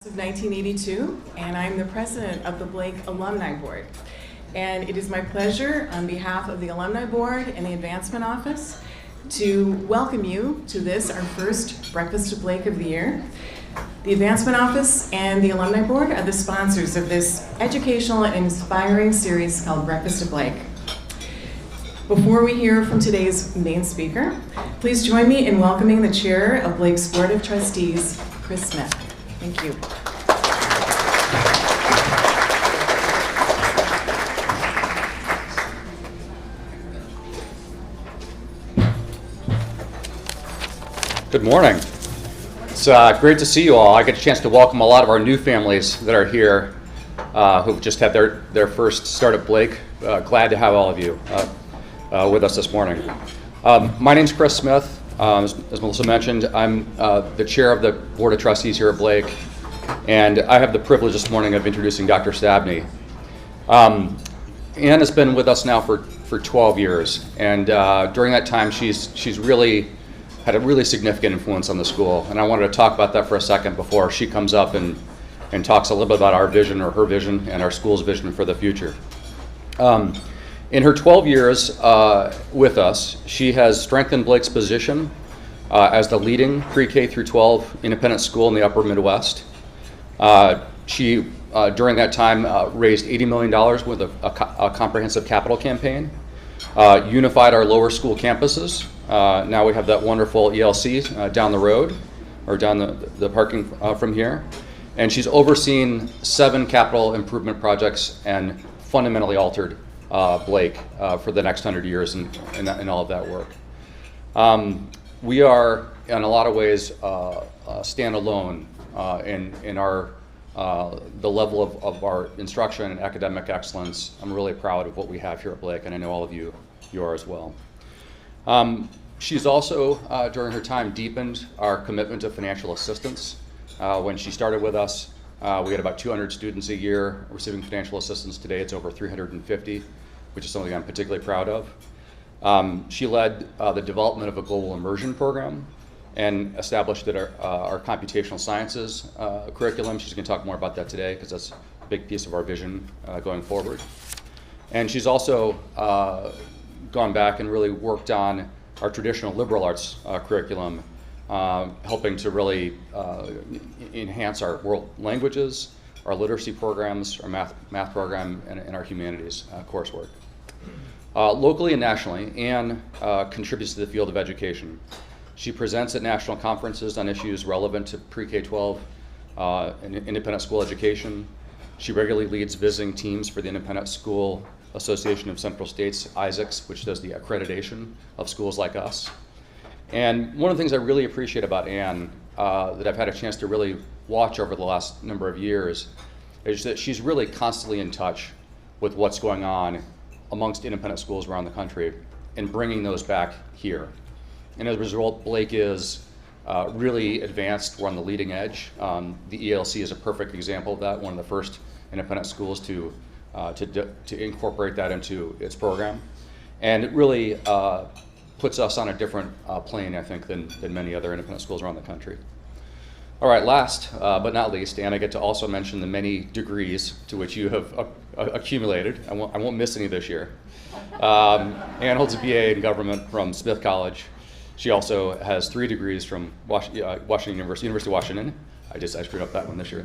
of 1982, and I'm the president of the Blake Alumni Board. And it is my pleasure, on behalf of the Alumni Board and the Advancement Office, to welcome you to this, our first Breakfast of Blake of the year. The Advancement Office and the Alumni Board are the sponsors of this educational and inspiring series called Breakfast of Blake. Before we hear from today's main speaker, please join me in welcoming the Chair of Blake's Board of Trustees, Chris Smith. Thank you. Good morning. It's great to see you all. I get a chance to welcome a lot of our new families that are here who've just had their first start at Blake. Glad to have all of you with us this morning. My name's Chris Smith. As Melissa mentioned, I'm the chair of the Board of Trustees here at Blake, and I have the privilege this morning of introducing Dr. Stavney. Ann has been with us now for 12 years, and during that time she's really had a really significant influence on the school, and I wanted to talk about that for a second before she comes up and talks a little bit about our vision, or her vision, and our school's vision for the future. In her 12 years with us, she has strengthened Blake's position as the leading pre-K through 12 independent school in the upper Midwest. She, during that time, raised $80 million with a comprehensive capital campaign, unified our lower school campuses. Now we have that wonderful ELC down the road, or down the parking from here. And she's overseen 7 capital improvement projects and fundamentally altered Blake for the next 100 years in all of that work. We are, in a lot of ways, stand alone in our the level of our instruction and academic excellence. I'm really proud of what we have here at Blake, and I know all of you are as well. She's also, during her time, deepened our commitment to financial assistance. When she started with us, we had about 200 students a year receiving financial assistance. Today it's over 350, which is something I'm particularly proud of. She led the development of a global immersion program and established our computational sciences curriculum. She's going to talk more about that today because that's a big piece of our vision going forward. And she's also gone back and really worked on our traditional liberal arts curriculum, helping to really enhance our world languages, our literacy programs, our math program, and our humanities coursework. Locally and nationally, Ann contributes to the field of education. She presents at national conferences on issues relevant to pre-K-12 and independent school education. She regularly leads visiting teams for the Independent School Association of Central States, ISACS, which does the accreditation of schools like us. And one of the things I really appreciate about Ann, that I've had a chance to really watch over the last number of years, is that she's really constantly in touch with what's going on amongst independent schools around the country and bringing those back here. And as a result, Blake is really advanced. We're on the leading edge. The ELC is a perfect example of that, one of the first independent schools to incorporate that into its program. And it really puts us on a different plane, I think, than many other independent schools around the country. All right, last but not least, and I get to also mention the many degrees to which you have accumulated. I won't miss any this year. Ann holds a BA in government from Smith College. She also has 3 degrees from Washington University of Washington. I screwed up that one this year.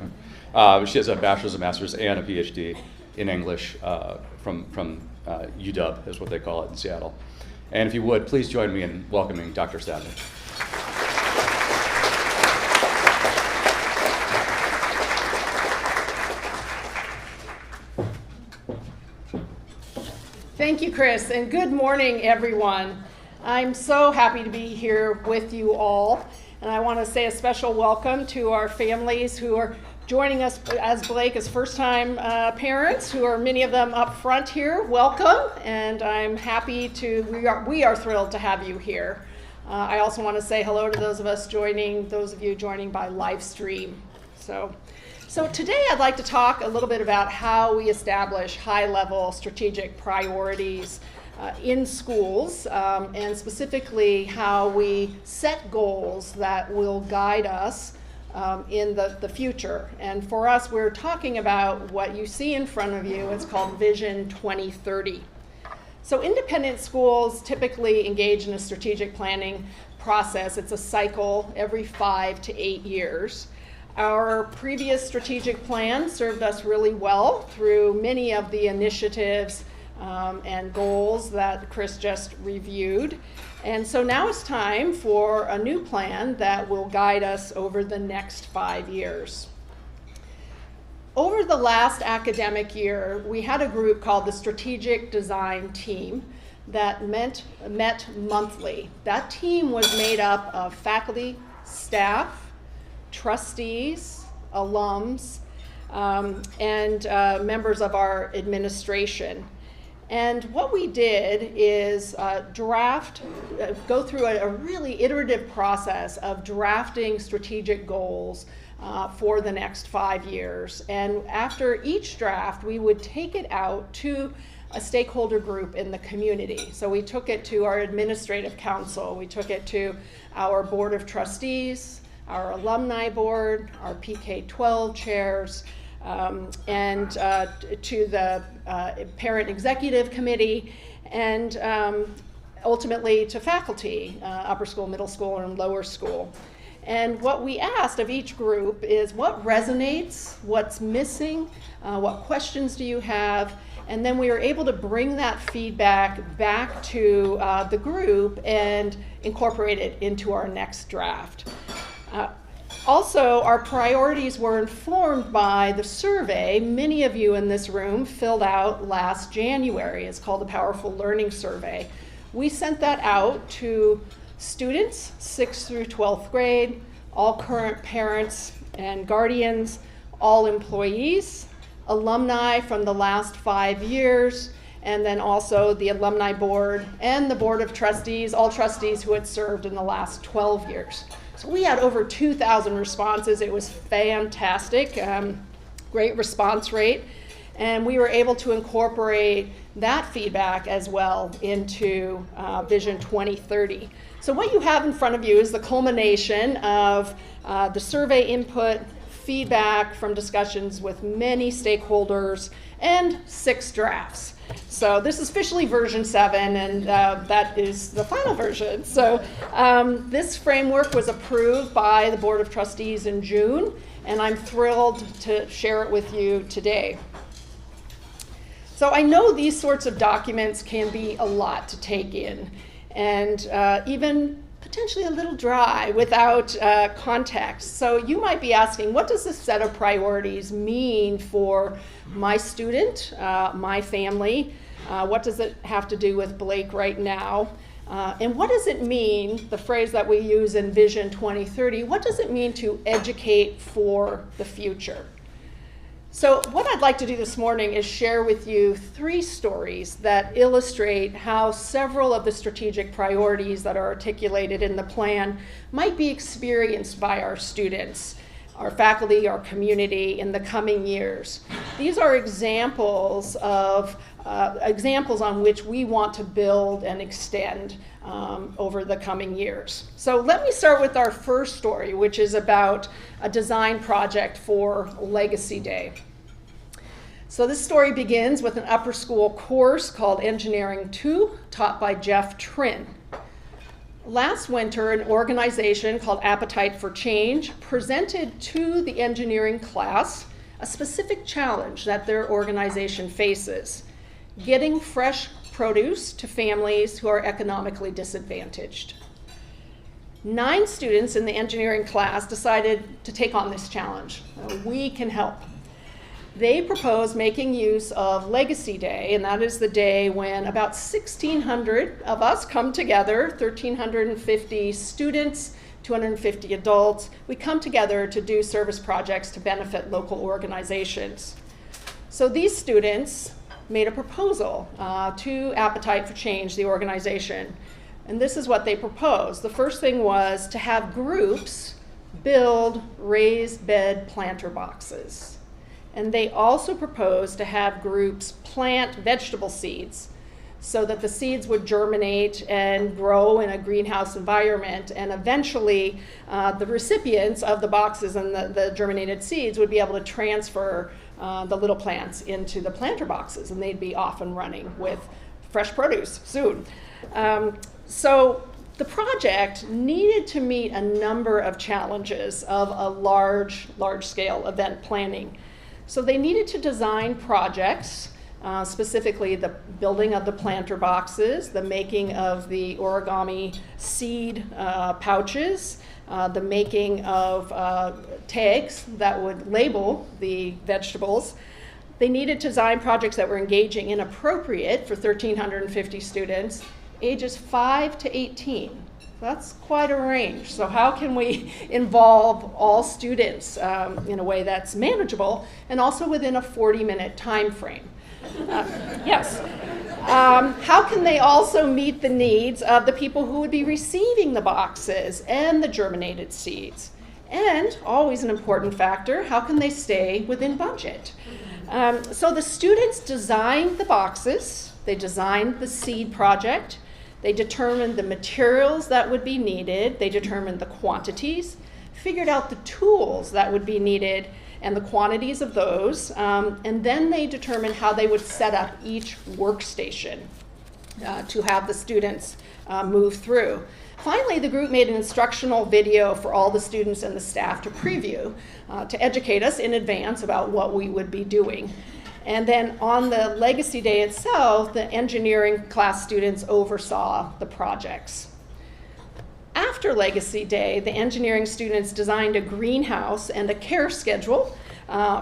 She has a bachelor's, a master's, and a PhD in English from UW, is what they call it in Seattle. And if you would, please join me in welcoming Dr. Stavney. Thank you, Chris, and good morning, everyone. I'm so happy to be here with you all, and I want to say a special welcome to our families who are joining us as Blake as first-time parents, who are many of them up front here. Welcome, and I'm happy to, we are thrilled to have you here. I also want to say hello to those of you joining by live stream. So today I'd like to talk a little bit about how we establish high-level strategic priorities in schools, and specifically how we set goals that will guide us in the future. And for us, we're talking about what you see in front of you. It's called Vision 2030. So independent schools typically engage in a strategic planning process. It's a cycle every 5 to 8 years. Our previous strategic plan served us really well through many of the initiatives and goals that Chris just reviewed. And so now it's time for a new plan that will guide us over the next 5 years. Over the last academic year, we had a group called the Strategic Design Team that met monthly. That team was made up of faculty, staff, trustees, alums, and members of our administration. And what we did is go through a really iterative process of drafting strategic goals for the next 5 years. And after each draft, we would take it out to a stakeholder group in the community. So we took it to our administrative council, we took it to our board of trustees, our alumni board, our PK-12 chairs, and to the parent executive committee, and ultimately to faculty, upper school, middle school, and lower school. And what we asked of each group is what resonates, what's missing, what questions do you have, and then we were able to bring that feedback back to the group and incorporate it into our next draft. Also, our priorities were informed by the survey many of you in this room filled out last January. It's called the Powerful Learning Survey. We sent that out to students, 6th through 12th grade, all current parents and guardians, all employees, alumni from the last 5 years, and then also the alumni board and the board of trustees, all trustees who had served in the last 12 years. So we had over 2,000 responses. It was fantastic, great response rate. And we were able to incorporate that feedback as well into Vision 2030. So what you have in front of you is the culmination of the survey input, feedback from discussions with many stakeholders, and 6 drafts. So this is officially version 7, and that is the final version. So this framework was approved by the Board of Trustees in June, and I'm thrilled to share it with you today. So I know these sorts of documents can be a lot to take in, and even potentially a little dry without context. So you might be asking, what does this set of priorities mean for my student, my family? What does it have to do with Blake right now? And what does it mean, the phrase that we use in Vision 2030, what does it mean to educate for the future? So what I'd like to do this morning is share with you 3 stories that illustrate how several of the strategic priorities that are articulated in the plan might be experienced by our students, our faculty, our community in the coming years. These are examples on which we want to build and extend over the coming years. So let me start with our first story, which is about a design project for Legacy Day. So this story begins with an upper school course called Engineering 2, taught by Jeff Trin. Last winter, an organization called Appetite for Change presented to the engineering class a specific challenge that their organization faces: getting fresh produce to families who are economically disadvantaged. 9 students in the engineering class decided to take on this challenge. We can help. They proposed making use of Legacy Day, and that is the day when about 1,600 of us come together, 1,350 students, 250 adults. We come together to do service projects to benefit local organizations. So these students made a proposal to Appetite for Change, the organization. And this is what they proposed. The first thing was to have groups build raised bed planter boxes. And they also proposed to have groups plant vegetable seeds. so that the seeds would germinate and grow in a greenhouse environment, and eventually the recipients of the boxes and the germinated seeds would be able to transfer the little plants into the planter boxes, and they'd be off and running with fresh produce soon. So the project needed to meet a number of challenges of a large-scale event planning. So they needed to design projects, specifically the building of the planter boxes, the making of the origami seed pouches, the making of tags that would label the vegetables. They needed to design projects that were engaging and appropriate for 1,350 students, ages 5 to 18. That's quite a range. So how can we involve all students in a way that's manageable and also within a 40-minute time frame? Yes. How can they also meet the needs of the people who would be receiving the boxes and the germinated seeds? And, always an important factor, how can they stay within budget? So the students designed the boxes, they designed the seed project, they determined the materials that would be needed, they determined the quantities, figured out the tools that would be needed and the quantities of those, and then they determined how they would set up each workstation to have the students move through. Finally, the group made an instructional video for all the students and the staff to preview, to educate us in advance about what we would be doing. And then on the Legacy Day itself, the engineering class students oversaw the projects. After Legacy Day, the engineering students designed a greenhouse and a care schedule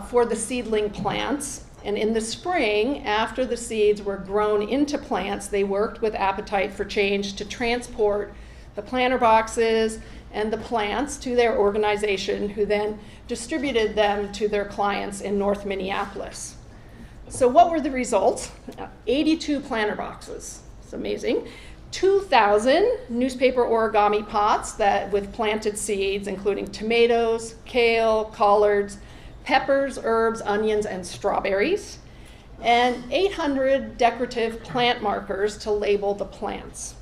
for the seedling plants. And in the spring, after the seeds were grown into plants, they worked with Appetite for Change to transport the planter boxes and the plants to their organization, who then distributed them to their clients in North Minneapolis. So what were the results? 82 planter boxes. It's amazing. 2,000 newspaper origami pots with planted seeds, including tomatoes, kale, collards, peppers, herbs, onions, and strawberries, and 800 decorative plant markers to label the plants.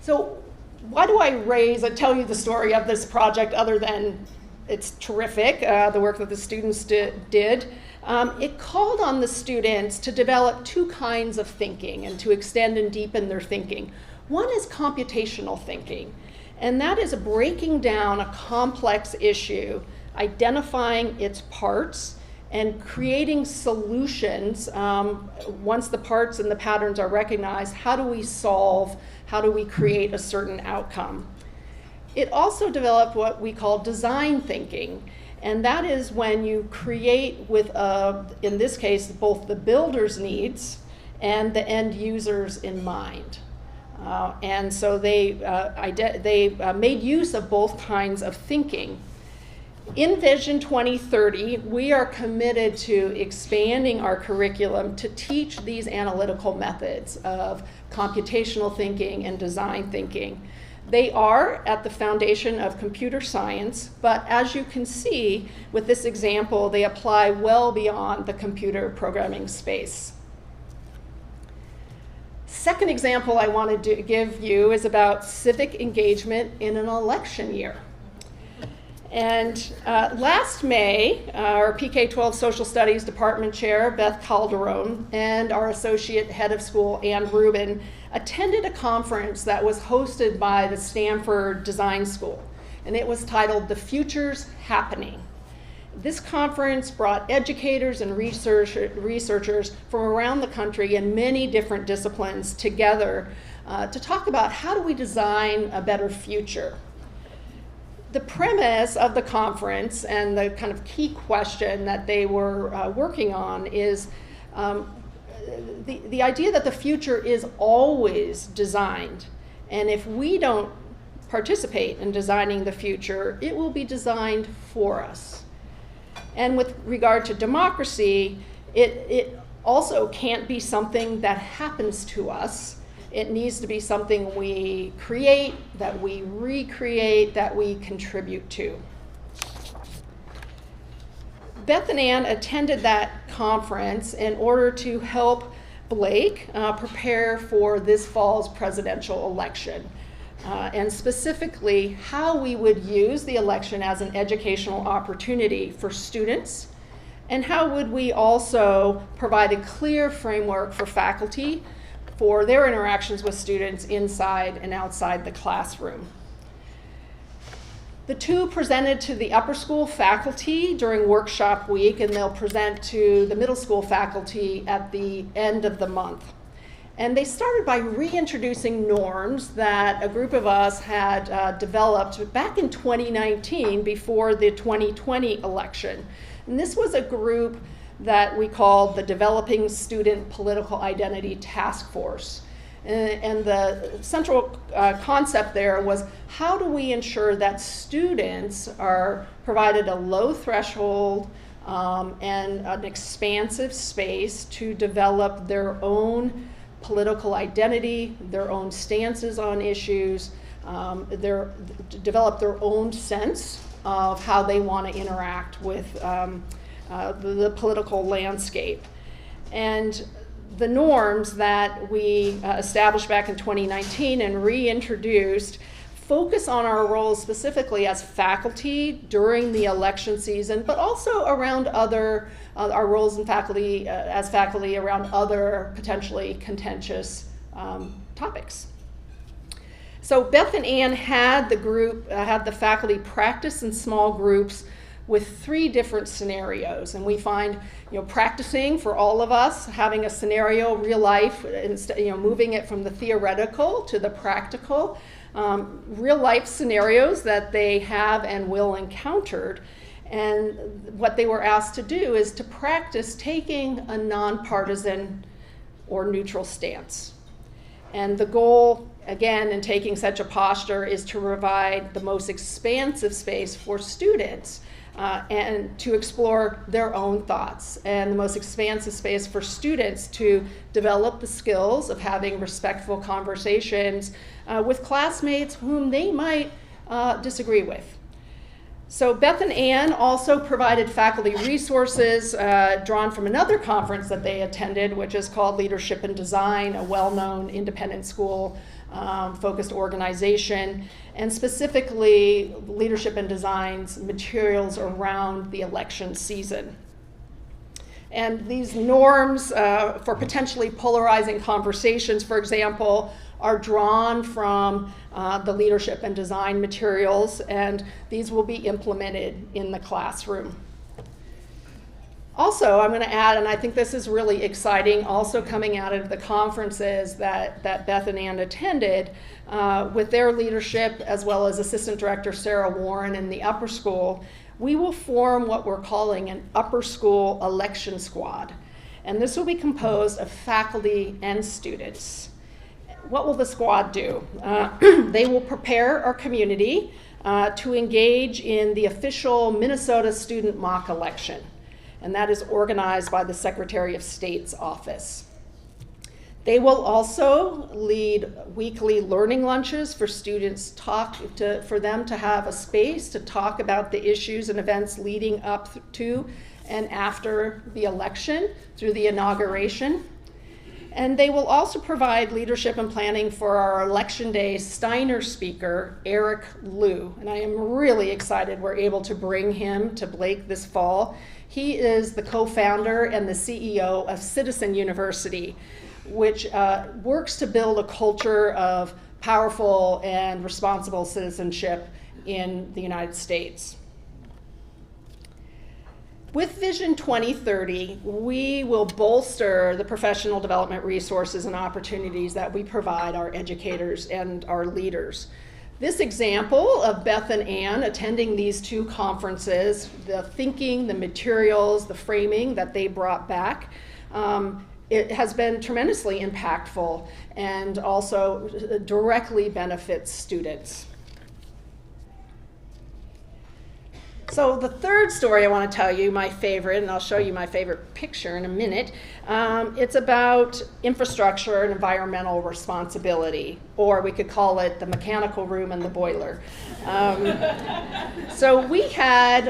So why do I tell you the story of this project other than it's terrific, the work that the students did? It called on the students to develop two kinds of thinking and to extend and deepen their thinking. One is computational thinking, and that is breaking down a complex issue, identifying its parts, and creating solutions. Once the parts and the patterns are recognized, how do we create a certain outcome? It also developed what we call design thinking. And that is when you create with, in this case, both the builder's needs and the end users in mind. And so they made use of both kinds of thinking. In Vision 2030, we are committed to expanding our curriculum to teach these analytical methods of computational thinking and design thinking. They are at the foundation of computer science, but as you can see with this example, they apply well beyond the computer programming space. Second example I wanted to give you is about civic engagement in an election year. And last May, our PK-12 Social Studies Department Chair, Beth Calderon, and our Associate Head of School, Ann Rubin, attended a conference that was hosted by the Stanford Design School, and it was titled The Future's Happening. This conference brought educators and researchers from around the country in many different disciplines together to talk about how do we design a better future. The premise of the conference and the kind of key question that they were working on is the idea that the future is always designed, and if we don't participate in designing the future, it will be designed for us. And with regard to democracy, it also can't be something that happens to us. It needs to be something we create, that we recreate, that we contribute to. Beth and Ann attended that conference in order to help Blake prepare for this fall's presidential election. And specifically how we would use the election as an educational opportunity for students, and how would we also provide a clear framework for faculty for their interactions with students inside and outside the classroom. The two presented to the upper school faculty during workshop week, and they'll present to the middle school faculty at the end of the month. And they started by reintroducing norms that a group of us had developed back in 2019 before the 2020 election. And this was a group that we called the Developing Student Political Identity Task Force. And the central concept there was, how do we ensure that students are provided a low threshold and an expansive space to develop their own political identity, their own stances on issues, develop their own sense of how they want to interact with the political landscape. And the norms that we established back in 2019 and reintroduced focus on our roles specifically as faculty during the election season, but also around other, our roles in faculty, as faculty around other potentially contentious topics. So Beth and Ann had the faculty practice in small groups with 3 different scenarios, and we find, practicing for all of us, having a scenario, real life, moving it from the theoretical to the practical, real life scenarios that they have and will encountered. And what they were asked to do is to practice taking a nonpartisan or neutral stance. And the goal, again, in taking such a posture is to provide the most expansive space for students and to explore their own thoughts, and the most expansive space for students to develop the skills of having respectful conversations with classmates whom they might disagree with. So Beth and Ann also provided faculty resources drawn from another conference that they attended, which is called Leadership and Design, a well-known independent school focused organization, and specifically Leadership and Design's materials around the election season. And these norms for potentially polarizing conversations, for example, are drawn from the Leadership and Design materials, and these will be implemented in the classroom. Also, I'm going to add, and I think this is really exciting, also coming out of the conferences that Beth and Ann attended with their leadership, as well as Assistant Director Sarah Warren in the upper school, we will form what we're calling an upper school election squad. And this will be composed of faculty and students. What will the squad do? They will prepare our community to engage in the official Minnesota student mock election, and that is organized by the Secretary of State's office. They will also lead weekly learning lunches for students, for them to have a space to talk about the issues and events leading up to and after the election through the inauguration. And they will also provide leadership and planning for our Election Day Steiner speaker, Eric Liu. And I am really excited we're able to bring him to Blake this fall. He is the co-founder and the CEO of Citizen University, which works to build a culture of powerful and responsible citizenship in the United States. With Vision 2030, we will bolster the professional development resources and opportunities that we provide our educators and our leaders. This example of Beth and Ann attending these 2 conferences, the thinking, the materials, the framing that they brought back, it has been tremendously impactful and also directly benefits students. So the third story I want to tell you, my favorite, and I'll show you my favorite picture in a minute, it's about infrastructure and environmental responsibility, or we could call it the mechanical room and the boiler. So we had,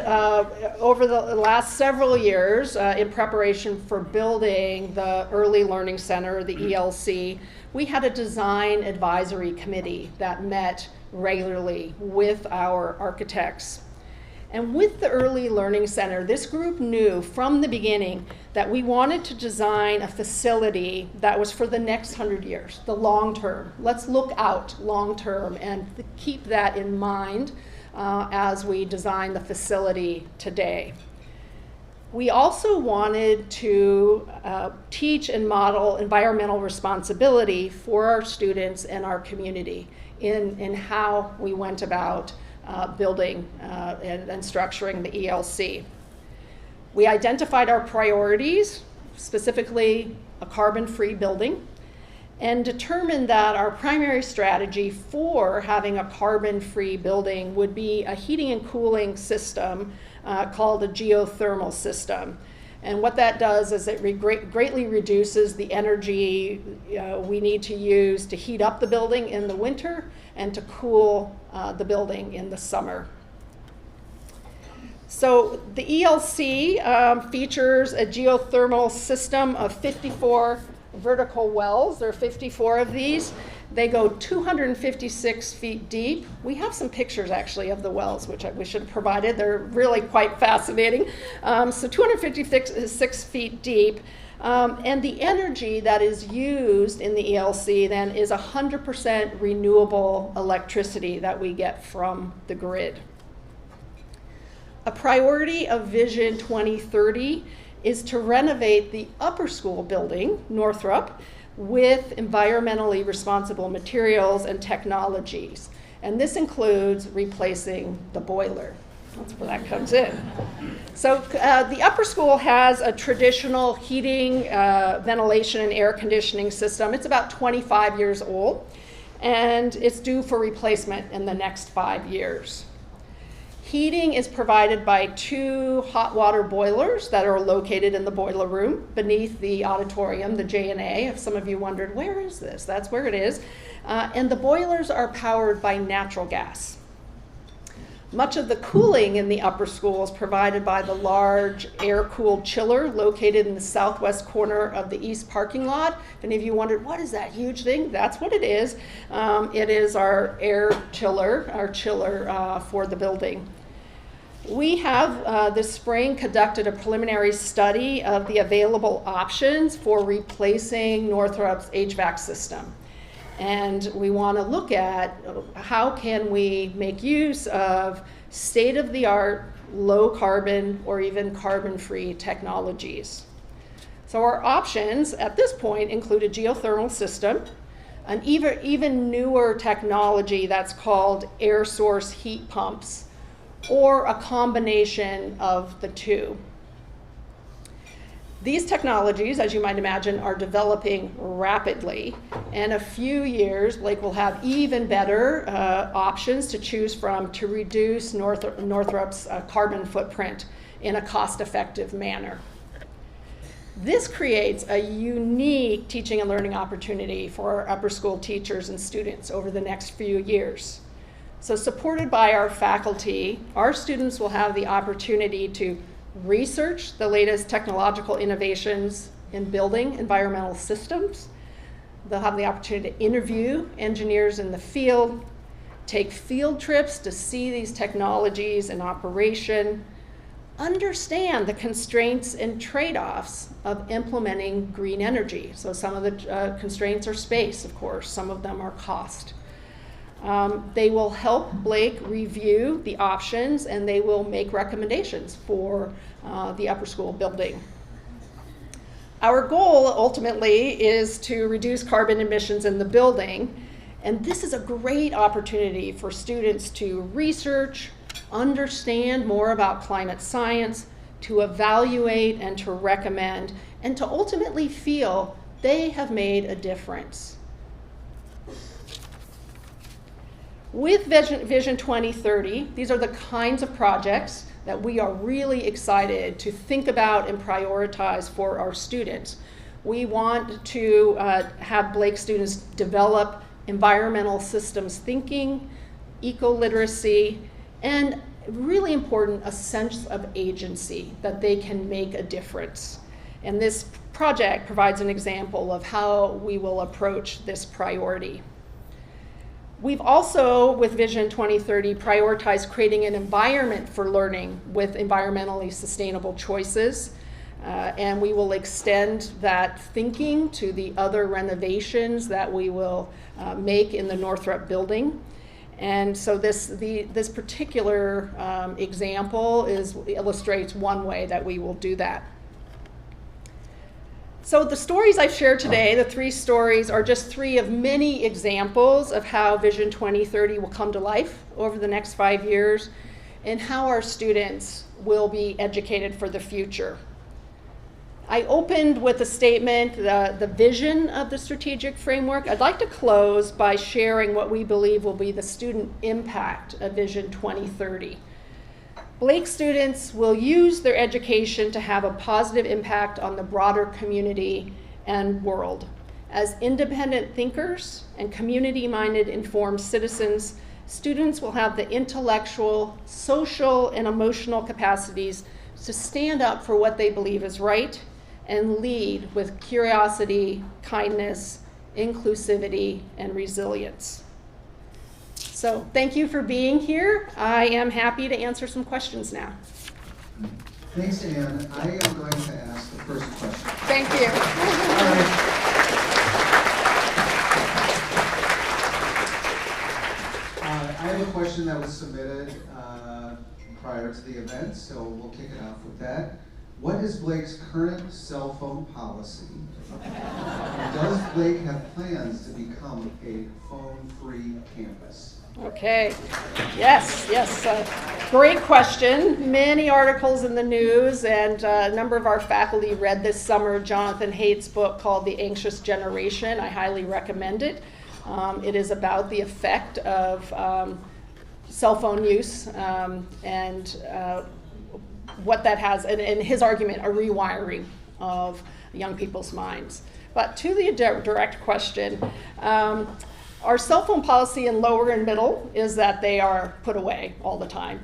over the last several years, in preparation for building the Early Learning Center, the ELC, we had a design advisory committee that met regularly with our architects. And with the Early Learning Center, this group knew from the beginning that we wanted to design a facility that was for the next 100 years, the long term. Let's look out long term and keep that in mind as we design the facility today. We also wanted to teach and model environmental responsibility for our students and our community in how we went about building and structuring the ELC. We identified our priorities, specifically a carbon-free building, and determined that our primary strategy for having a carbon-free building would be a heating and cooling system called a geothermal system. And what that does is it greatly reduces the energy we need to use to heat up the building in the winter and to cool the building in the summer. So the ELC features a geothermal system of 54 vertical wells. There are 54 of these. They go 256 feet deep. We have some pictures actually of the wells, which we should have provided. They're really quite fascinating. So 256 feet deep. And the energy that is used in the ELC then is 100% renewable electricity that we get from the grid. A priority of Vision 2030 is to renovate the upper school building, Northrop, with environmentally responsible materials and technologies. And this includes replacing the boiler. That's where that comes in. So the upper school has a traditional heating, ventilation, and air conditioning system. It's about 25 years old, and it's due for replacement in the next 5 years. Heating is provided by 2 hot water boilers that are located in the boiler room beneath the auditorium, the J&A. If some of you wondered, where is this? That's where it is. And the boilers are powered by natural gas. Much of the cooling in the upper school is provided by the large air-cooled chiller located in the southwest corner of the east parking lot. If any of you wondered, what is that huge thing? That's what it is. It is our air chiller, for the building. We have this spring conducted a preliminary study of the available options for replacing Northrop's HVAC system. And we want to look at how can we make use of state-of-the-art, low-carbon, or even carbon-free technologies. So our options at this point include a geothermal system, an even newer technology that's called air source heat pumps, or a combination of the two. These technologies, as you might imagine, are developing rapidly. In a few years, Blake will have even better options to choose from to reduce Northrop's carbon footprint in a cost-effective manner. This creates a unique teaching and learning opportunity for our upper school teachers and students over the next few years. So supported by our faculty, our students will have the opportunity to research the latest technological innovations in building environmental systems. They'll have the opportunity to interview engineers in the field, take field trips to see these technologies in operation, understand the constraints and trade-offs of implementing green energy. So some of the constraints are space, of course, some of them are cost. They will help Blake review the options, and they will make recommendations for the upper school building. Our goal ultimately is to reduce carbon emissions in the building, and this is a great opportunity for students to research, understand more about climate science, to evaluate and to recommend, and to ultimately feel they have made a difference. With Vision 2030, these are the kinds of projects that we are really excited to think about and prioritize for our students. We want to have Blake students develop environmental systems thinking, eco-literacy, and really important, a sense of agency, that they can make a difference. And this project provides an example of how we will approach this priority. We've also, with Vision 2030, prioritized creating an environment for learning with environmentally sustainable choices. And we will extend that thinking to the other renovations that we will make in the Northrop building. And so this particular example illustrates one way that we will do that. So the stories I've shared today, the 3 stories, are just 3 of many examples of how Vision 2030 will come to life over the next 5 years and how our students will be educated for the future. I opened with a statement, the vision of the strategic framework. I'd like to close by sharing what we believe will be the student impact of Vision 2030. Blake students will use their education to have a positive impact on the broader community and world. As independent thinkers and community-minded informed citizens, students will have the intellectual, social, and emotional capacities to stand up for what they believe is right and lead with curiosity, kindness, inclusivity, and resilience. So thank you for being here. I am happy to answer some questions now. Thanks, Anne. I am going to ask the first question. Thank you. All right. I have a question that was submitted prior to the event, so we'll kick it off with that. What is Blake's current cell phone policy? And does Blake have plans to become a phone-free campus? Okay, yes, great question. Many articles in the news, and a number of our faculty read this summer Jonathan Haidt's book called The Anxious Generation. I highly recommend it. It is about the effect of cell phone use and what that has, and in his argument, a rewiring of young people's minds. But to the direct question, our cell phone policy in lower and middle is that they are put away all the time.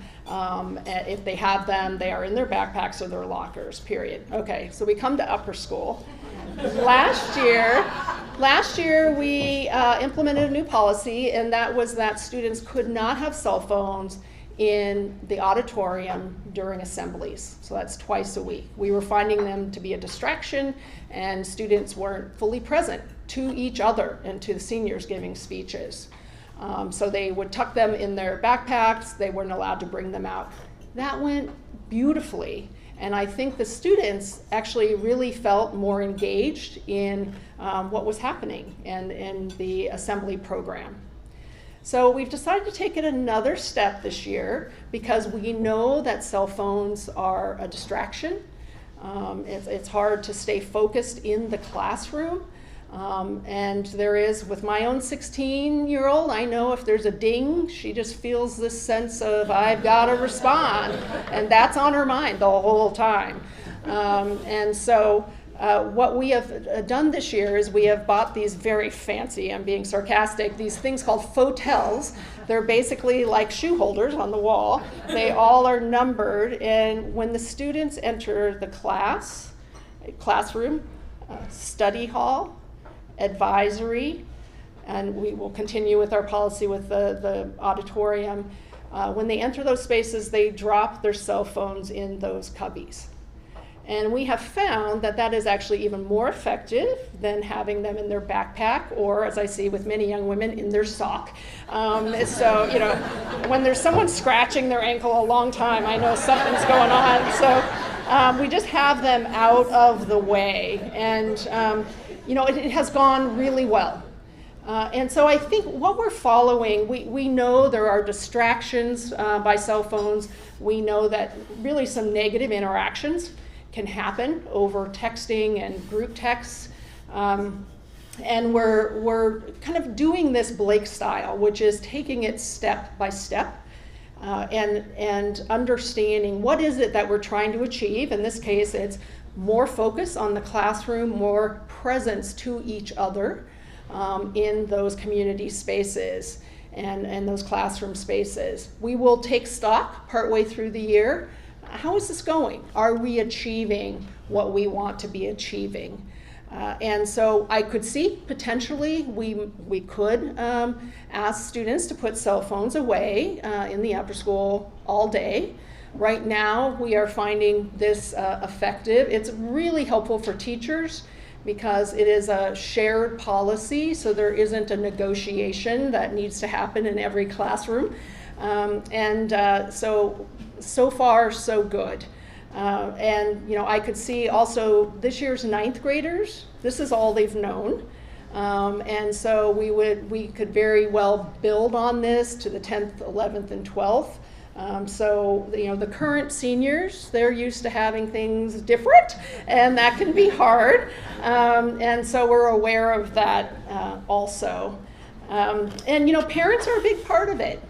If they have them, they are in their backpacks or their lockers, period. Okay, so we come to upper school. Last year we implemented a new policy, and that was that students could not have cell phones in the auditorium during assemblies. So that's twice a week. We were finding them to be a distraction, and students weren't fully present to each other and to the seniors giving speeches. So they would tuck them in their backpacks. They weren't allowed to bring them out. That went beautifully. And I think the students actually really felt more engaged in what was happening and in the assembly program. So we've decided to take it another step this year because we know that cell phones are a distraction. It's hard to stay focused in the classroom. And there is, with my own 16-year-old, I know if there's a ding, she just feels this sense of, I've got to respond. And that's on her mind the whole time. And so what we have done this year is we have bought these very fancy, I'm being sarcastic, these things called photels. They're basically like shoe holders on the wall. They all are numbered, and when the students enter the classroom, study hall, advisory, and we will continue with our policy with the auditorium. When they enter those spaces, they drop their cell phones in those cubbies. And we have found that that is actually even more effective than having them in their backpack, or, as I see with many young women, in their sock. So, you know, when there's someone scratching their ankle a long time, I know something's going on. So we just have them out of the way. And, you know, it has gone really well. And so I think what we're following, we know there are distractions by cell phones. We know that really some negative interactions can happen over texting and group texts. And we're kind of doing this Blake style, which is taking it step by step. and understanding what is it that we're trying to achieve. In this case, it's more focus on the classroom, more presence to each other in those community spaces and those classroom spaces. We will take stock partway through the year. How is this going? Are we achieving what we want to be achieving? And so I could see potentially we could ask students to put cell phones away in the after school all day. Right now we are finding this effective. It's really helpful for teachers because it is a shared policy, so there isn't a negotiation that needs to happen in every classroom. So far so good. And I could see also this year's 9th graders, this is all they've known. And so we could very well build on this to the 10th, 11th, and 12th. The current seniors, they're used to having things different, and that can be hard. And so we're aware of that also. Parents are a big part of it.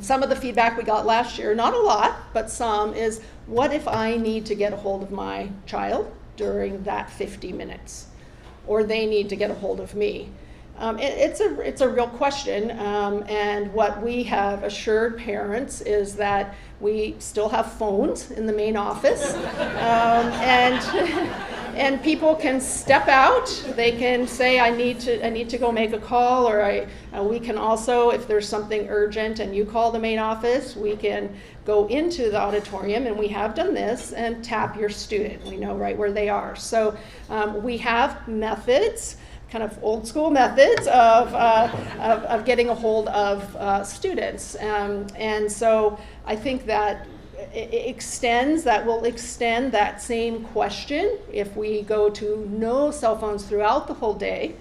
Some of the feedback we got last year, not a lot, but some, is what if I need to get a hold of my child during that 50 minutes? Or they need to get a hold of me? It's a real question, and what we have assured parents is that we still have phones in the main office, and people can step out. They can say, I need to go make a call, or we can also, if there's something urgent and you call the main office, we can go into the auditorium, and we have done this, and tap your student. We know right where they are. So we have methods, kind of old school methods of getting a hold of students. And so I think that will extend that same question if we go to no cell phones throughout the whole day.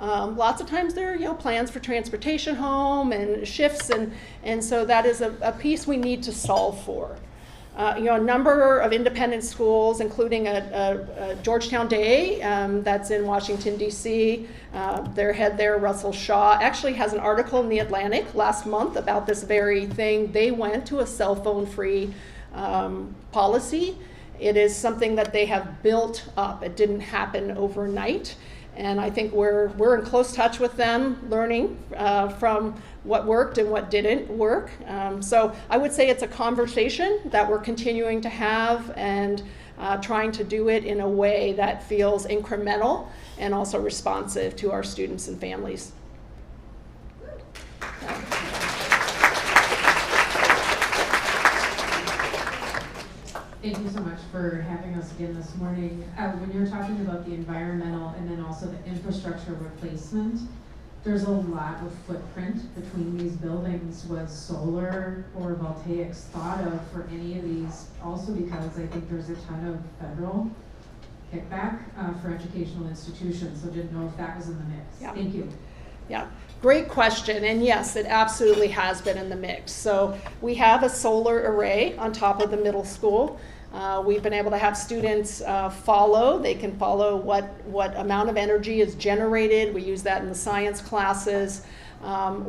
Lots of times there are plans for transportation home and shifts, and so that is a piece we need to solve for. A number of independent schools, including a Georgetown Day that's in Washington, D.C. Their head there, Russell Shaw, actually has an article in The Atlantic last month about this very thing. They went to a cell phone-free policy. It is something that they have built up. It didn't happen overnight. And I think we're in close touch with them, learning from what worked and what didn't work. So I would say it's a conversation that we're continuing to have, and trying to do it in a way that feels incremental and also responsive to our students and families. Thank you so much for having us again this morning. When you're talking about the environmental and then also the infrastructure replacement, there's a lot of footprint between these buildings. Was solar or voltaics thought of for any of these? Also because I think there's a ton of federal kickback for educational institutions, so didn't know if that was in the mix. Yeah. Thank you. Yeah, great question, and yes, it absolutely has been in the mix. So we have a solar array on top of the middle school. We've been able to have students follow. They can follow what amount of energy is generated. We use that in the science classes.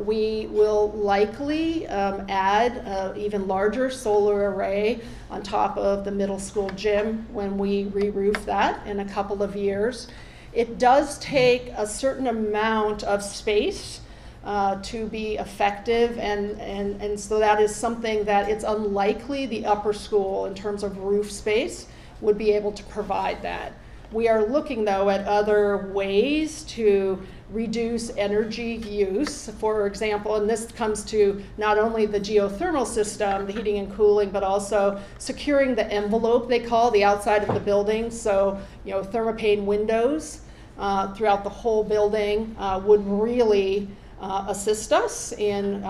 We will likely add an even larger solar array on top of the middle school gym when we re-roof that in a couple of years. It does take a certain amount of space to be effective, and so that is something that it's unlikely the upper school, in terms of roof space, would be able to provide that. We are looking, though, at other ways to reduce energy use. For example, and this comes to not only the geothermal system, the heating and cooling, but also securing the envelope, they call the outside of the building. So, thermopane windows throughout the whole building would really assist us in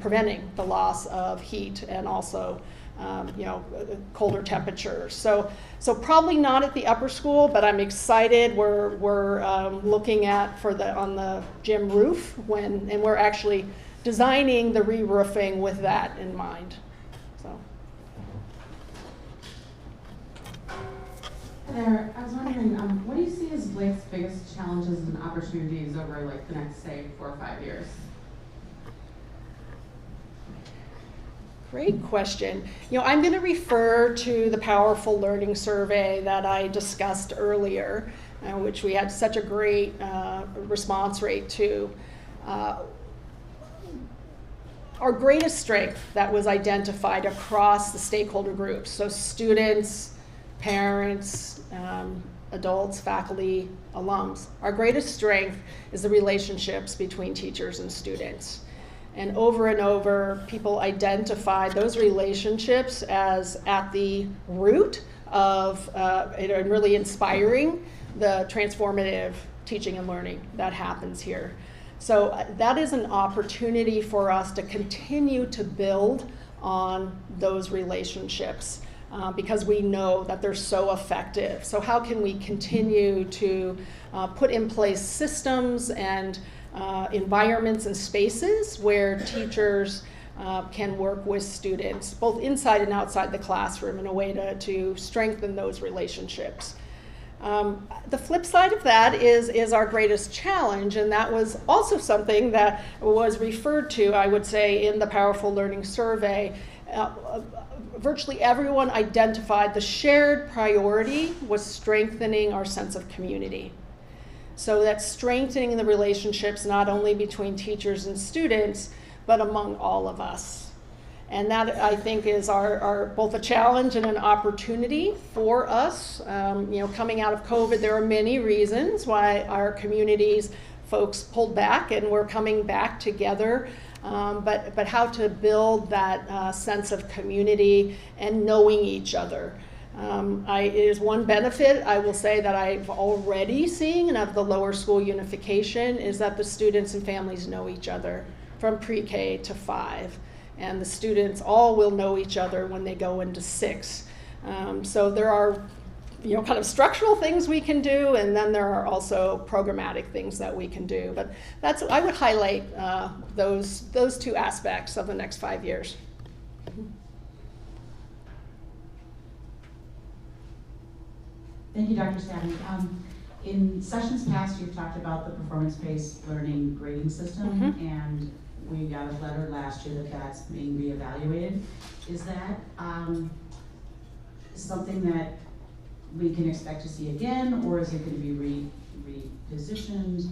preventing the loss of heat and also colder temperatures. So probably not at the upper school, but I'm excited. We're looking at on the gym roof and we're actually designing the re-roofing with that in mind. So. There, I was wondering, what do you see as Blake's biggest challenges and opportunities over the next, say, 4 or 5 years? Great question. I'm going to refer to the Powerful Learning Survey that I discussed earlier, which we had such a great response rate to. Our greatest strength that was identified across the stakeholder groups, so students, parents, adults, faculty, alums, our greatest strength is the relationships between teachers and students. And over, people identified those relationships as at the root of and really inspiring the transformative teaching and learning that happens here. So that is an opportunity for us to continue to build on those relationships because we know that they're so effective. So how can we continue to put in place systems and environments and spaces where teachers can work with students, both inside and outside the classroom, in a way to strengthen those relationships. The flip side of that is our greatest challenge, and that was also something that was referred to, I would say, in the Powerful Learning Survey. Virtually everyone identified the shared priority was strengthening our sense of community. So that's strengthening the relationships not only between teachers and students, but among all of us. And that, I think, is our both a challenge and an opportunity for us. Coming out of COVID, there are many reasons why our communities, folks pulled back, and we're coming back together. But how to build that sense of community and knowing each other. It is one benefit, I will say, that I've already seen of the lower school unification is that the students and families know each other from pre-K to 5. And the students all will know each other when they go into 6. So there are kind of structural things we can do, and then there are also programmatic things that we can do. But I would highlight those two aspects of the next 5 years. Thank you, Dr. Stavney. In sessions past, you've talked about the performance-based learning grading system, and we got a letter last year that's being reevaluated. Is that something that we can expect to see again, or is it going to be repositioned?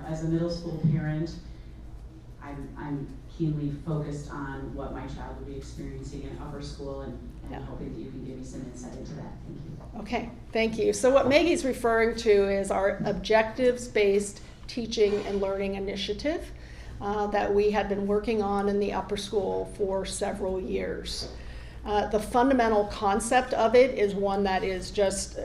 As a middle school parent, I'm keenly focused on what my child will be experiencing in upper school, and hoping that you can give me some insight into that. Thank you. Okay, thank you. So what Maggie's referring to is our objectives-based teaching and learning initiative that we had been working on in the upper school for several years. The fundamental concept of it is one that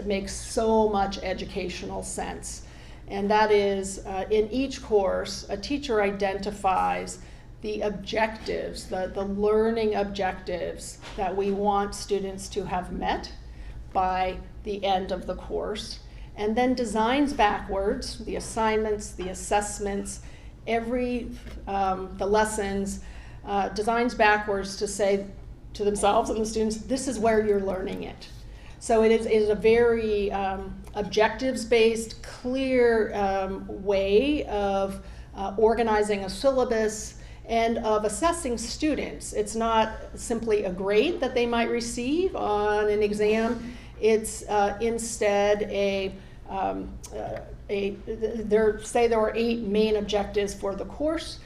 makes so much educational sense. And that is, in each course, a teacher identifies the objectives, the learning objectives that we want students to have met by the end of the course, and then designs backwards the assignments, the assessments, the lessons, designs backwards to say to themselves and the students, this is where you're learning it. So it is a very objectives-based, clear way of organizing a syllabus and of assessing students. It's not simply a grade that they might receive on an exam. It's instead there were 8 main objectives for the course.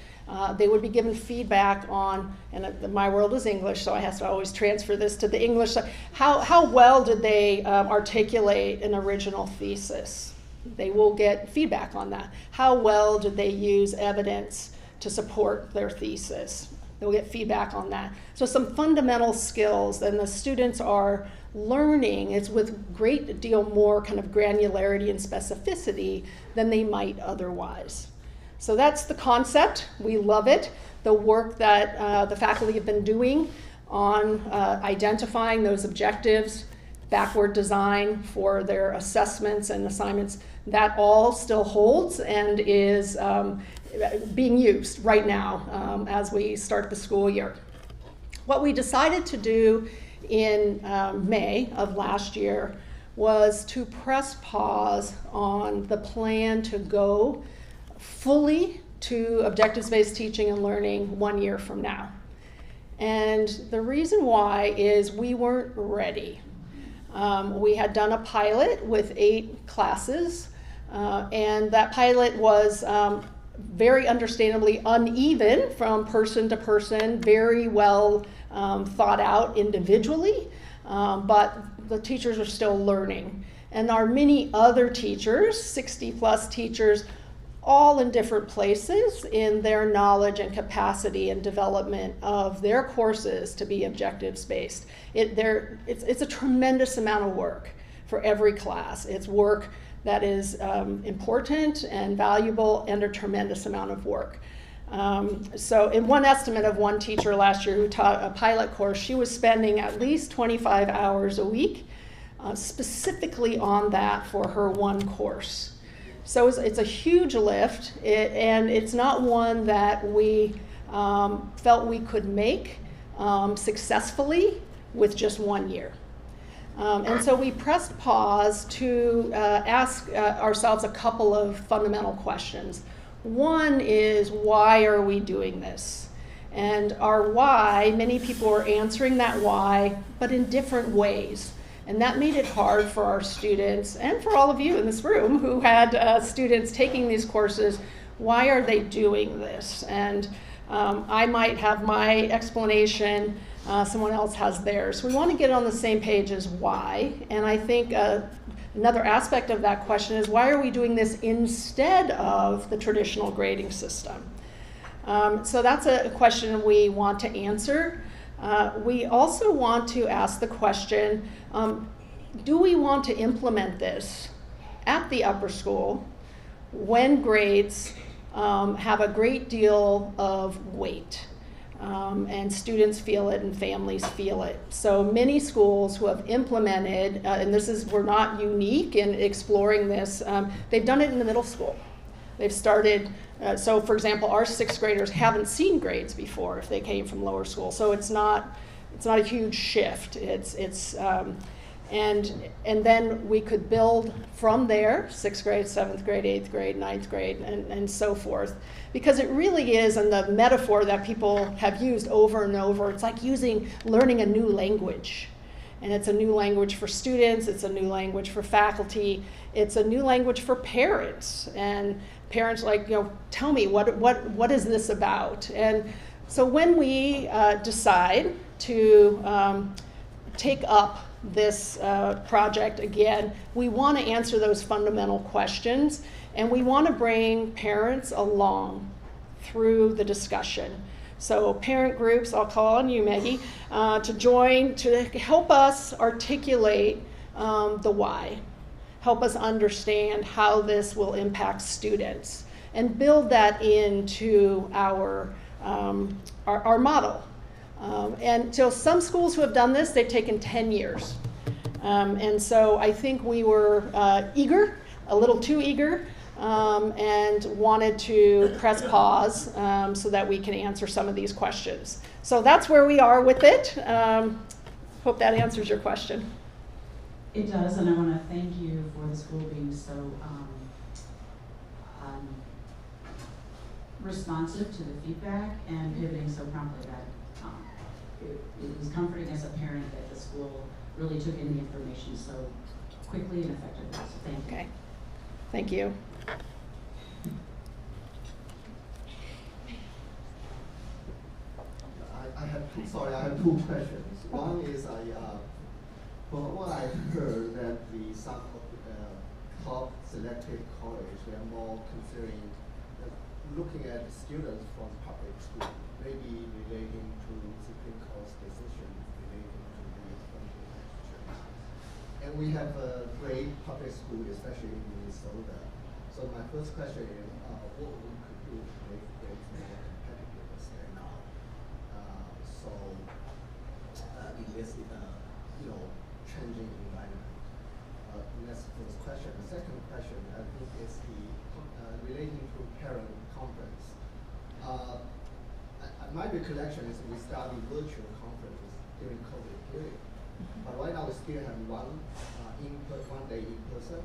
They would be given feedback on, and my world is English, so I have to always transfer this to the English. How well did they articulate an original thesis? They will get feedback on that. How well did they use evidence to support their thesis? They'll get feedback on that. So some fundamental skills, and the students are learning. It's with great deal more kind of granularity and specificity than they might otherwise. So that's the concept. We love it. The work that the faculty have been doing on identifying those objectives, backward design for their assessments and assignments, that all still holds and is being used right now as we start the school year. What we decided to do in May of last year was to press pause on the plan to go fully to objectives-based teaching and learning 1 year from now. And the reason why is we weren't ready. We had done a pilot with 8 classes, and that pilot was very understandably uneven from person to person, very well thought out individually, but the teachers are still learning. And our many other teachers, 60 plus teachers, all in different places in their knowledge and capacity and development of their courses to be objectives-based. It's a tremendous amount of work for every class. It's work that is important and valuable and a tremendous amount of work. So in one estimate of one teacher last year who taught a pilot course, she was spending at least 25 hours a week specifically on that for her one course. So it's a huge lift, and it's not one that we felt we could make successfully with just 1 year. And so we pressed pause to ask ourselves a couple of fundamental questions. One is, why are we doing this? And our why, many people are answering that why, but in different ways. And that made it hard for our students and for all of you in this room who had students taking these courses. Why are they doing this? And I might have my explanation, someone else has theirs. We want to get on the same page as why. And I think another aspect of that question is, why are we doing this instead of the traditional grading system? So that's a question we want to answer. We also want to ask the question, do we want to implement this at the upper school when grades have a great deal of weight and students feel it and families feel it? So many schools who have implemented, and we're not unique in exploring this, they've done it in the middle school. They've started, so for example, our 6th graders haven't seen grades before if they came from lower school. So it's not a huge shift. And then we could build from there, 6th grade, 7th grade, 8th grade, 9th grade, and so forth. Because it really is, and the metaphor that people have used over and over, it's like learning a new language. And it's a new language for students, it's a new language for faculty, it's a new language for parents. And parents tell me, what is this about? And so when we decide to take up this project again, we want to answer those fundamental questions, and we want to bring parents along through the discussion. So parent groups, I'll call on you, Maggie, to join, to help us articulate the why, help us understand how this will impact students, and build that into our model. And so some schools who have done this, they've taken 10 years. And so I think we were eager, a little too eager, and wanted to press pause so that we can answer some of these questions. So that's where we are with it. Hope that answers your question. It does, and I want to thank you for the school being so responsive to the feedback and pivoting so promptly that it was comforting as a parent that the school really took in the information so quickly and effectively. So thank you. Okay, thank you. I have two questions. One is from what I heard that some of the top selected college, they are more considering looking at students from public school, maybe relating to Supreme Court's decision relating to the funding expenditure. And we have a great public school, especially in Minnesota. So my first question is, what we could do to make grades more competitive as they are now? In this, changing environment. That's the first question. The second question, I think, is relating to parent conference. My recollection is we started virtual conferences during COVID period, but right now we still have one day in person,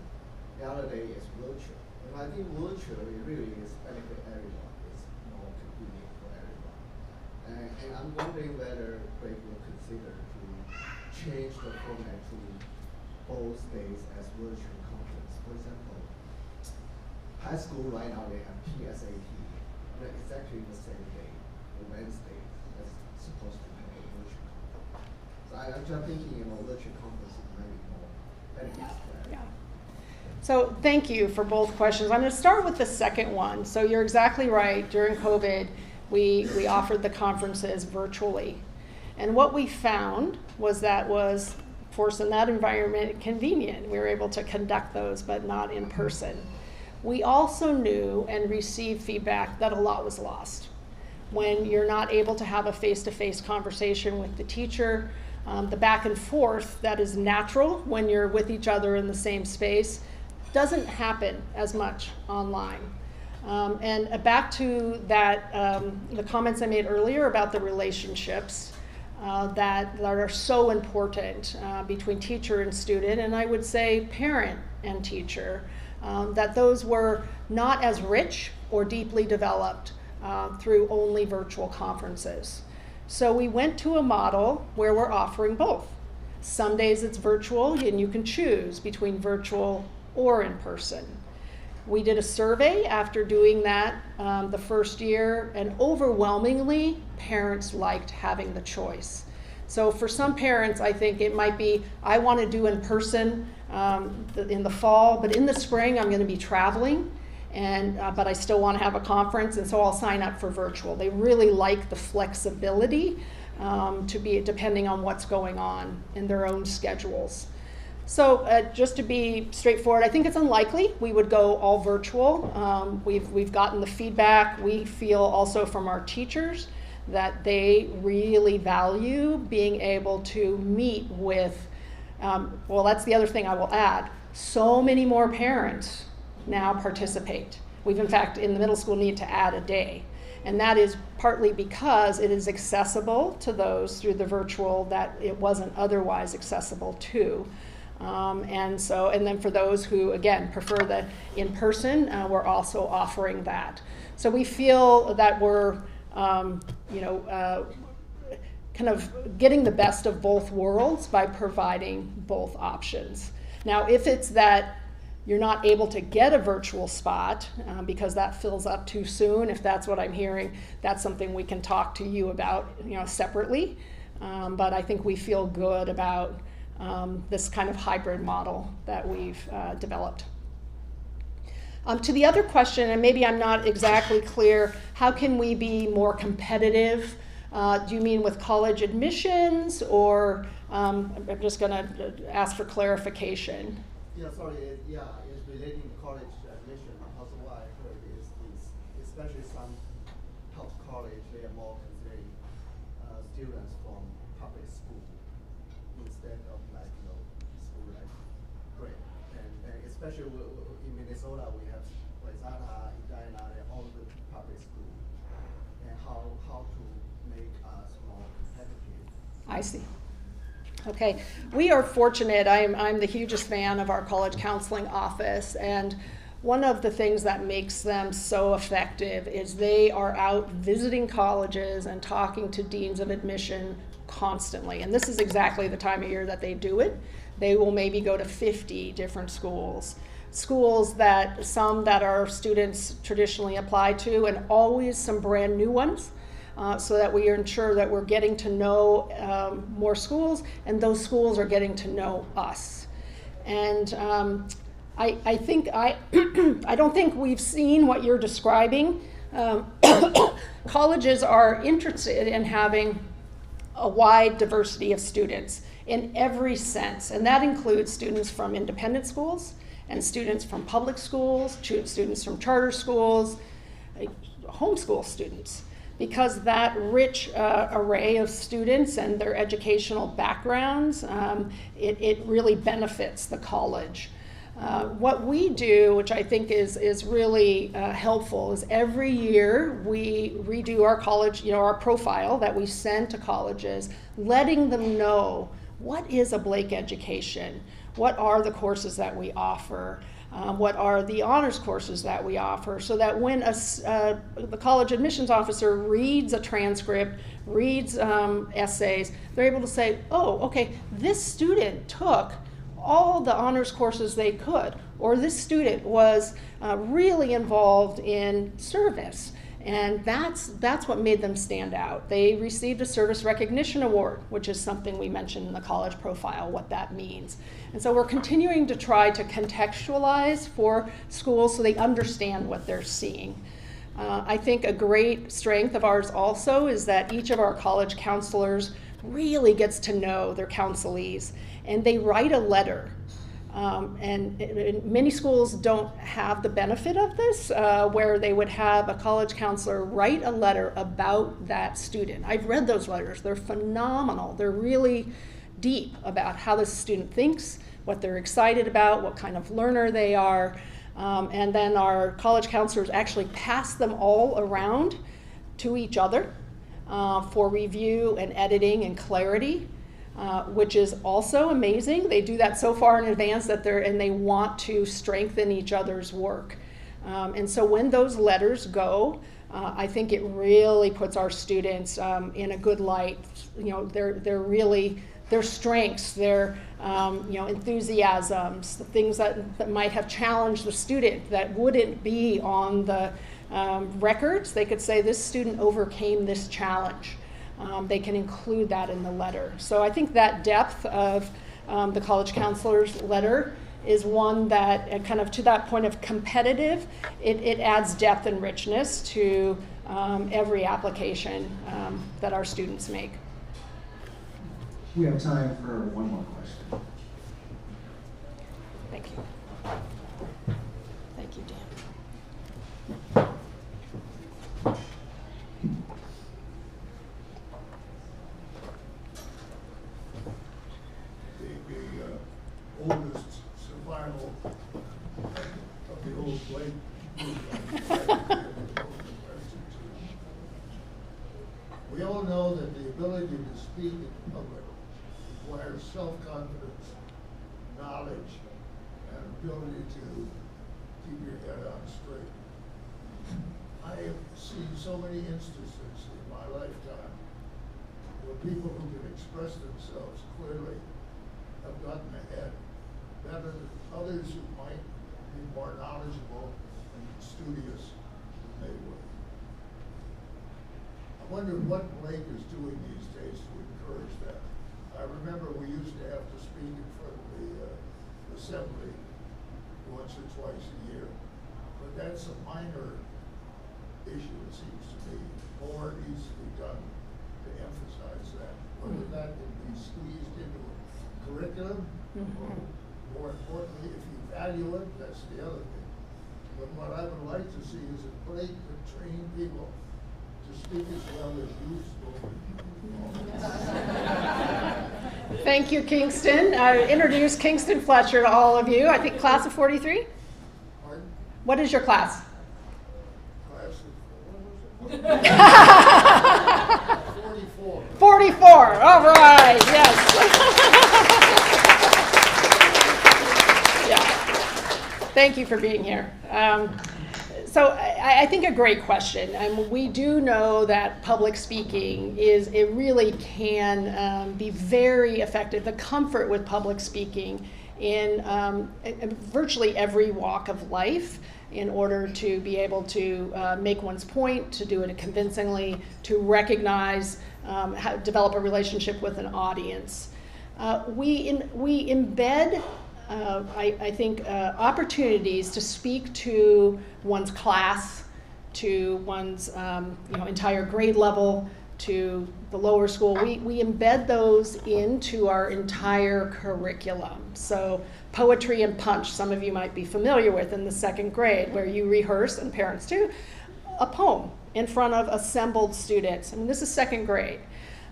the other day is virtual. And I think virtual really is benefit everyone. It's more convenient for everyone. And I'm wondering whether Blake will consider to change the format to both days as virtual conference. For example, high school right now they have PSAT, but it's actually the same day, the Wednesday, that's supposed to have a virtual conference. So I'm just thinking, virtual conference might be more benefits for that. Yeah. So thank you for both questions. I'm going to start with the second one. So you're exactly right. During COVID, we offered the conferences virtually. And what we found was that was, of course, in that environment, convenient. We were able to conduct those, but not in person. We also knew and received feedback that a lot was lost. When you're not able to have a face-to-face conversation with the teacher, the back and forth that is natural when you're with each other in the same space doesn't happen as much online. And back to that, the comments I made earlier about the relationships that are so important between teacher and student, and I would say parent and teacher, that those were not as rich or deeply developed through only virtual conferences. So we went to a model where we're offering both. Some days it's virtual and you can choose between virtual or in person. We did a survey after doing that the first year, and overwhelmingly parents liked having the choice. So for some parents, I think it might be, I want to do in person in the fall, but in the spring I'm going to be traveling, and but I still want to have a conference, and so I'll sign up for virtual. They really like the flexibility to be depending on what's going on in their own schedules. So just to be straightforward, I think it's unlikely we would go all virtual. We've gotten the feedback. We feel also from our teachers that they really value being able to meet with, well, that's the other thing I will add. So many more parents now participate. We've, in fact, in the middle school need to add a day. And that is partly because it is accessible to those through the virtual that it wasn't otherwise accessible to. And then for those who, again, prefer the in-person, we're also offering that. So we feel that we're, kind of getting the best of both worlds by providing both options. Now, if it's that you're not able to get a virtual spot because that fills up too soon, if that's what I'm hearing, that's something we can talk to you about, separately. But I think we feel good about this kind of hybrid model that we've developed. To the other question, and maybe I'm not exactly clear, how can we be more competitive? Do you mean with college admissions, or I'm just going to ask for clarification? Yeah, sorry, it's relating to college admission. Also, what I heard is especially some top college, they are more considering students from public school instead of school like grade. And especially in Minnesota, we have Wayzata, Edina, they're all the public school. And how to make us more competitive. I see. Okay, we are fortunate. I'm the hugest fan of our college counseling office, and one of the things that makes them so effective is they are out visiting colleges and talking to deans of admission constantly. And this is exactly the time of year that they do it. They will maybe go to 50 different schools that some that our students traditionally apply to, and always some brand new ones. So that we ensure that we're getting to know more schools, and those schools are getting to know us. And I think I don't think we've seen what you're describing. Colleges are interested in having a wide diversity of students in every sense, and that includes students from independent schools and students from public schools, students from charter schools, homeschool students. Because that rich array of students and their educational backgrounds, it really benefits the college. What we do, which I think is really helpful, is every year we redo our college, our profile that we send to colleges, letting them know what is a Blake education, what are the courses that we offer, What are the honors courses that we offer? So that when the college admissions officer reads a transcript, reads essays, they're able to say, oh, okay, this student took all the honors courses they could, or this student was really involved in service. And that's what made them stand out. They received a service recognition award, which is something we mentioned in the college profile, what that means. And so we're continuing to try to contextualize for schools so they understand what they're seeing. I think a great strength of ours also is that each of our college counselors really gets to know their counselees, and they write a letter. And many schools don't have the benefit of this, where they would have a college counselor write a letter about that student. I've read those letters. They're phenomenal. They're really deep about how the student thinks, what they're excited about, what kind of learner they are. And then our college counselors actually pass them all around to each other for review and editing and clarity. Which is also amazing. They do that so far in advance that they want to strengthen each other's work. And so when those letters go, I think it really puts our students in a good light. You know, their strengths, their enthusiasms, the things that might have challenged the student that wouldn't be on the records. They could say this student overcame this challenge. They can include that in the letter. So I think that depth of the college counselor's letter is one that, kind of to that point of competitive, it adds depth and richness to every application that our students make. We have time for one more question. Thank you. Thank you, Dan. Oldest survival of the old Blake. We all know that the ability to speak in public requires self-confidence, knowledge, and ability to keep your head on straight. I have seen so many instances in my lifetime where people who can express themselves clearly have gotten ahead better than others who might be more knowledgeable and studious than they were. I wonder what Blake is doing these days to encourage that. I remember we used to have to speak in front of the assembly once or twice a year, but that's a minor issue, it seems to me. More needs to be done to emphasize that, whether that can be squeezed into a curriculum, or more importantly, if you value it, that's the other thing. But what I would like to see is a Blake to train people to speak as well as you spoke. Thank you, Kingston. I introduced Kingston Fletcher to all of you. I think class of 43? Pardon? What is your class? Class of 44. 44, all right, yes. Yeah. Thank you for being here. So I think a great question. We do know that public speaking it really can be very effective. The comfort with public speaking in virtually every walk of life, in order to be able to make one's point, to do it convincingly, to recognize, develop a relationship with an audience. We embed, I think, opportunities to speak to one's class, to one's entire grade level, to the lower school. We embed those into our entire curriculum. So poetry and punch, some of you might be familiar with in the second grade, where you rehearse, and parents too, a poem in front of assembled students. And this is second grade.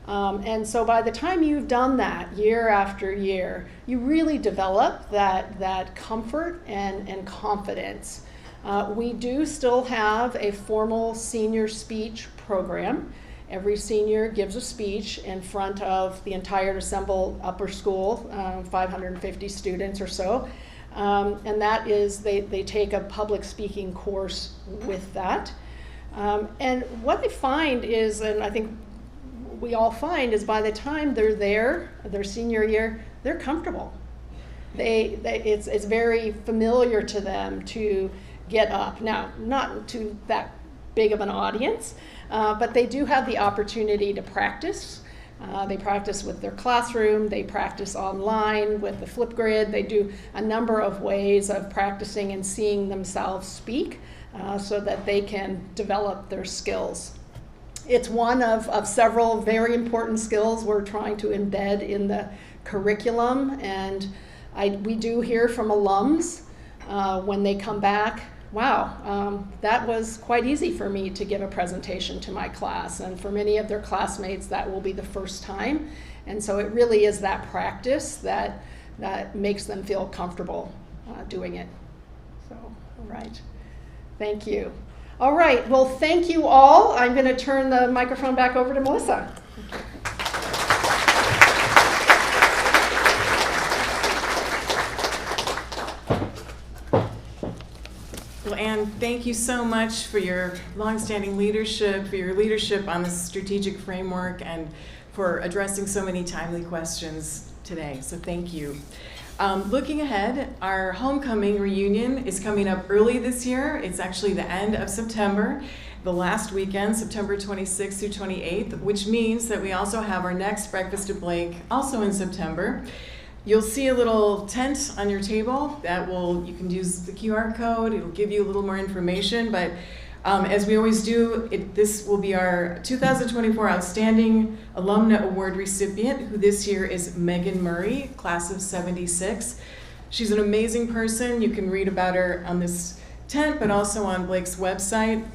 And so by the time you've done that year after year, you really develop that comfort and confidence. We do still have a formal senior speech program. Every senior gives a speech in front of the entire assembled upper school, 550 students or so. And that is they take a public speaking course with that. And what they find is, and I think we all find, is by the time they're there, their senior year, they're comfortable. It's very familiar to them to get up. Now, not to that big of an audience, but they do have the opportunity to practice. They practice with their classroom, they practice online with the Flipgrid, they do a number of ways of practicing and seeing themselves speak so that they can develop their skills. It's one of several very important skills we're trying to embed in the curriculum, and we do hear from alums when they come back, wow, that was quite easy for me to give a presentation to my class, and for many of their classmates that will be the first time, and so it really is that practice that makes them feel comfortable doing it. So, all right, thank you. All right, well, thank you all. I'm going to turn the microphone back over to Melissa. Well, Anne, thank you so much for your longstanding leadership, for your leadership on the strategic framework, and for addressing so many timely questions today. So thank you. Looking ahead, our homecoming reunion is coming up early this year. It's actually the end of September, the last weekend, September 26th through 28th, which means that we also have our next Breakfast at Blake also in September. You'll see a little tent on your table you can use the QR code. It'll give you a little more information, but as we always do, this will be our 2024 Outstanding Alumna Award recipient, who this year is Megan Murray, class of 76. She's an amazing person. You can read about her on this tent, but also on Blake's website.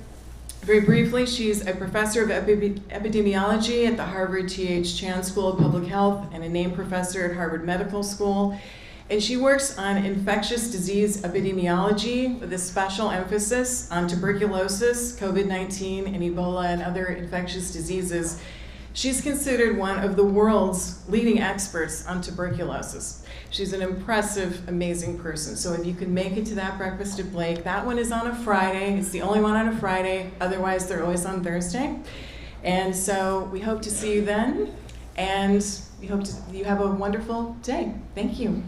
Very briefly, she's a professor of epidemiology at the Harvard T.H. Chan School of Public Health and a named professor at Harvard Medical School. And she works on infectious disease epidemiology with a special emphasis on tuberculosis, COVID-19, and Ebola and other infectious diseases. She's considered one of the world's leading experts on tuberculosis. She's an impressive, amazing person. So if you can make it to that Breakfast at Blake, that one is on a Friday. It's the only one on a Friday. Otherwise, they're always on Thursday. And so we hope to see you then. And we hope you have a wonderful day. Thank you.